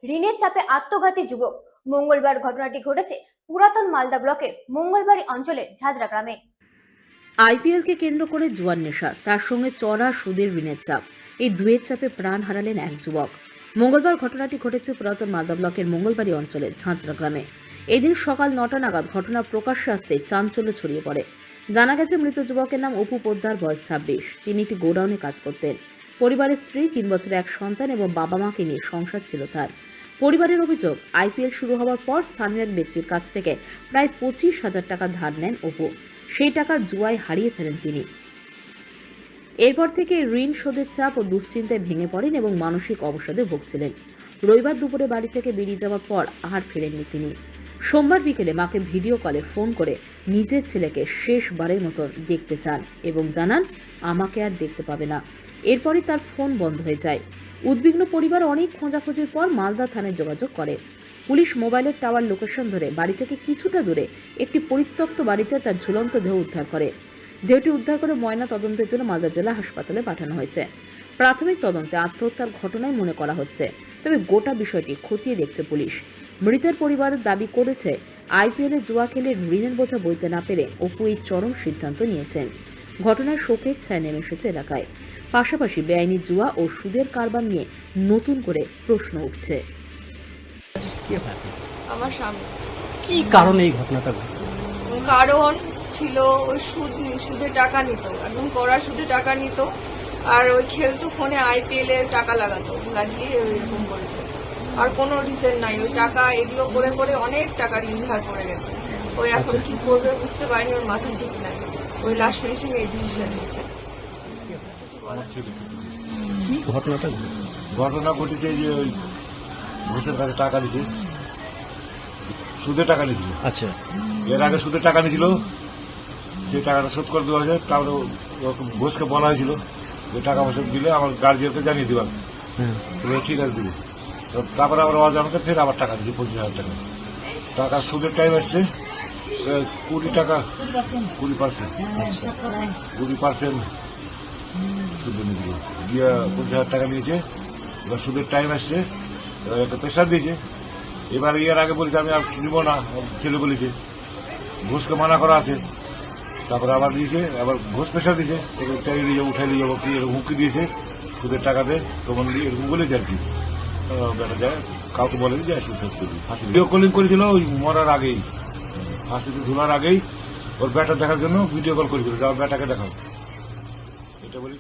ঋণের চাপে আত্মঘাতী যুবক। মঙ্গলবার ঘটনাটি ঘটেছে পুরাতন মালদা ব্লকের মঙ্গলবাড়ি অঞ্চলের ঝাঁঝরা গ্রামে। আইপিএলকে কেন্দ্র করে জুয়ার নেশা, তার সঙ্গে চড়া সুদের ঋণের চাপ, এই দুয়ের চাপে প্রাণ হারালেন এক যুবক। মঙ্গলবার ঘটনাটি ঘটেছে পুরাতন মালদা ব্লকের মঙ্গলবাড়ি অঞ্চলের ঝাঁঝরা গ্রামে। এদিন সকাল 9টা নাগাদ ঘটনা প্রকাশ্যে আসতে চাঞ্চল্য ছড়িয়ে পড়ে। জানা গেছে, মৃত যুবকের নাম অপু পোদ্দার, বয়স 26। তিনি একটি গোডাউনে কাজ করতেন। পরিবারের স্ত্রী, 3 বছরের এক সন্তান এবং বাবা মাকে নিয়ে সংসার ছিল তার। পরিবারের অভিযোগ, আইপিএল শুরু হওয়ার পর স্থানীয় এক ব্যক্তির কাছ থেকে প্রায় 25,000 টাকা ধার নেন অপু। সেই টাকা জুয়ায় হারিয়ে ফেলেন তিনি। এরপর থেকে ঋণ শোধের চাপ ও দুশ্চিন্তায় ভেঙে পড়েন এবং মানসিক অবসাদে ভুগছিলেন। রবিবার দুপুরে বাড়ি থেকে বেরিয়ে যাওয়ার পর আর ফেরেননি তিনি। সোমবার বিকেলে মাকে ভিডিও কলে ফোন করে নিজের ছেলেকে শেষবারের মতো দেখতে চান এবং জানান, আমাকে আর দেখতে পাবে না। এরপরই তার ফোন বন্ধ হয়ে যায়। উদ্বিগ্ন পরিবার অনেক খোঁজাখুঁজির পর মালদা থানায় যোগাযোগ করে। পুলিশ মোবাইলের টাওয়ার লোকেশন ধরে বাড়ি থেকে কিছুটা দূরে একটি পরিত্যক্ত বাড়িতে তার ঝুলন্ত দেহ উদ্ধার করে। দেহটি উদ্ধার করে ময়না তদন্তের জন্য মালদা জেলা হাসপাতালে পাঠানো হয়েছে। প্রাথমিক তদন্তে আত্মহত্যার ঘটনাই মনে করা হচ্ছে, তবে গোটা বিষয়টি খতিয়ে দেখছে পুলিশ। মৃতের পরিবার দাবি করেছে, আইপিএলে জুয়া খেলে ঋণের বোঝা বইতে না পেরে অপু এই চরম সিদ্ধান্ত নিয়েছেন। ঘটনার শোকের ছায়া নেমে এসেছে এলাকায়। পাশাপাশি বেআইনি জুয়া ও সুদের কারবার নিয়ে নতুন করে প্রশ্ন উঠছে। আমার সামনে কি কারণে এই ঘটনাটা ঘটল? কারণ ছিল ওই সুদে টাকা নিত, একদম কড়া সুদে টাকা নিত, আর ওই খেলতো ফোনে আইপিএল এর টাকা লাগিয়ে এরকম করেছে। আর কোনো রিজন নাই, ওই টাকা এগুলো করে করে অনেক টাকা ঋণ ধার পড়ে গেছে। ওই এখন কি করবে বুঝতে পারিনি, ওর মাথা ঠিক নাই। ওই লাস্ট ফিনিশিং এই ডিসিশন নিচ্ছে। কি ঘটনাটা ঘটনা ঘটেছে যে ওই ঘুষের কাছে টাকা দিছে, সুদে টাকা নিয়েছিল। আচ্ছা, এর আগে সুদের টাকা নিয়েছিল, সেই টাকাটা শোধ করে দেওয়া হয়েছে। তারপরে ঘুষকে বলা হয়েছিল যে টাকা পয়সা দিলে আমার গার্জিয়ানকে জানিয়ে দেবেন, ঠিক আছে দিবে। তারপরে আবার অজানাকে ফের আবার টাকা দিয়েছে 25,000 টাকা। টাকার সুদের টাইম এসছে 20 টাকা, 20% সুদে নিয়েছিল, দিয়ে 25,000 টাকা নিয়েছে। এবার সুদের টাইম আসছে, এবার একটা প্রেশার দিয়েছে। এবার এর আগে বলেছে আমি আর নিব না, ছেলে বলেছে, ঘুষকে মানা করা আছে। তারপরে আবার দিয়েছে, আবার ঘুষ প্রেশার দিয়েছে, চালিয়ে নিয়ে যাবো, উঠাই নিয়ে যাবো, কি এরকম হুমকি দিয়েছে। সুদের টাকাতে প্রমাণ দিয়ে এরকম বলেছে আর কি। বেটা যায়, কাউকে বলেনি যে সুসাইড করবি। ফাঁসি ভিডিও কলিং করেছিল ওই মরার আগেই, ফাঁসিতে ঝুলার আগেই ওর ব্যাটা দেখার জন্য ভিডিও কল করেছিল, যাও ব্যাটাকে দেখাও, এটা বলি।